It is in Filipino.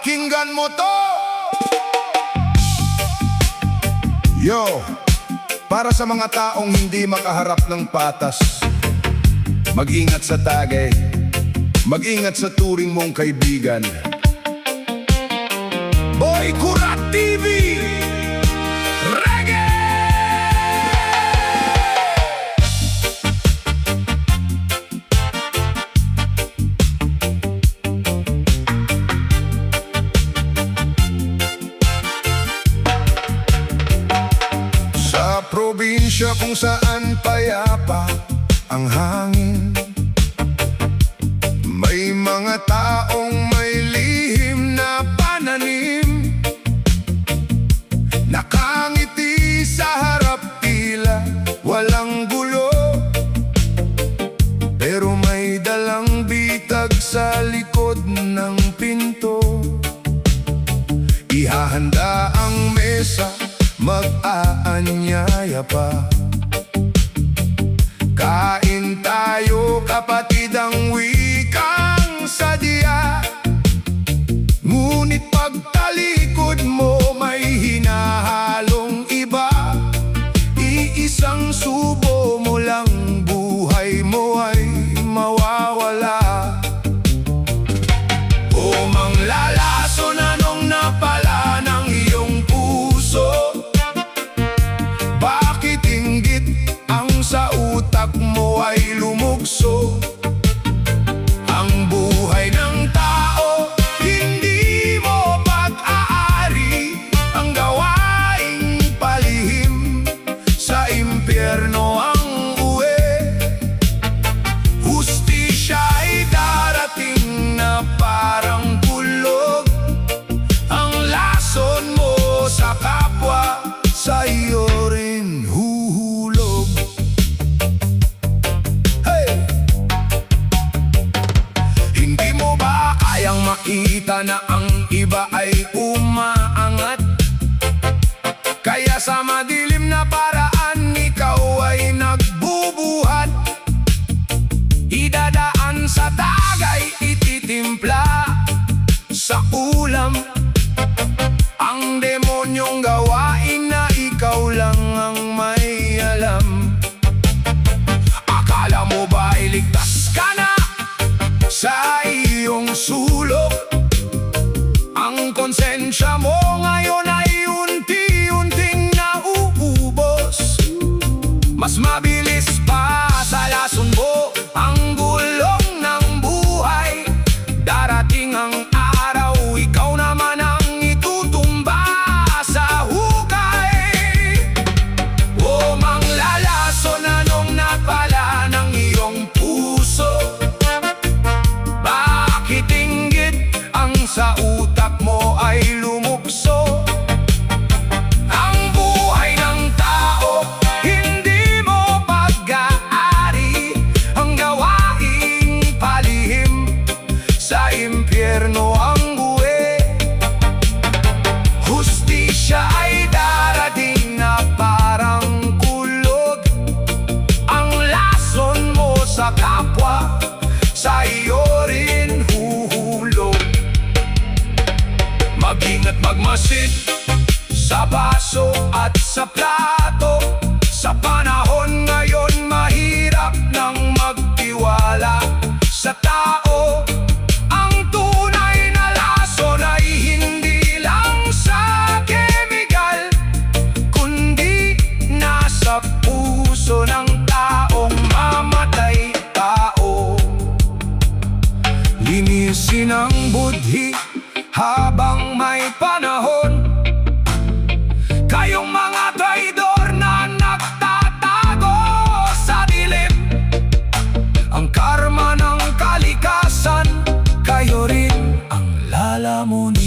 Pakinggan mo to! Yo! Para sa mga taong hindi makaharap ng patas, mag-ingat sa tagay, mag-ingat sa turing mong kaibigan. Boy Kurat TV! Reggae! Sa probinsya kung saan payapa ang hangin, may mga taong may lihim na pananim, nakangiti sa harap tila walang gulo, pero may dalang bitag sa likod ng pinto. Ihahanda ang mesa, mag-aanyaya pa. Kain tayo kapatid, ang wikang sadya. Ngunit pagtalikod mo may hinahalong iba. Iisang subo mo lang, buhay mo ay mawawala. O manglalason, anong napala ng iyong puso? Bakit inggit ang sa utak mo ay lumugso? Ang buhay ng tao, hindi mo pag-aari. Ang gawaing palihim, sa impyerno ang uwi. Hustisya ay darating na parang bulog. Ang lason mo sa kapwa, sa iyo rin huhulog. Hey! Hindi mo ba kayang makita na ang iba ay umaangat? Kaya sa madilim na paraan ikaw ay nagbubuhat. Idadaan sa tagay, ititimpla sa ulam ang demonyong gawain na ikaw lang ang may alam. Akala mo ba iligtas ka na sa iyong sulok? Ang konsensya mo ngayon ay unti-unting nauubos. Mas mabilis pa sa lason mo ang gulong ng buhay. Darating ang araw, ikaw naman ang itutumba sa hukay. O manglalason, anong napala ng iyong puso? Bakit inggit ang sa utak mo ay lumukso? Ang buhay ng tao, hindi mo pag-aari. Ang gawaing palihim, sa impyerno ang buwi. Hustisya ay darating na parang kulog. Ang lason mo sa kapwa, sa iyo rin huhulog. Mag-ingat magmasid sa baso at sa plato. Sa panahon ngayon, mahirap nang magtiwala sa tao. Ang tunay na lason ay hindi lang sa kemikal, kundi nasa puso ng taong mamatay tao. Linisin ang budhi habang may panahon. Kayong mga traidor na nagtatago sa dilim, ang karma ng kalikasan, kayo rin ang lalamunin.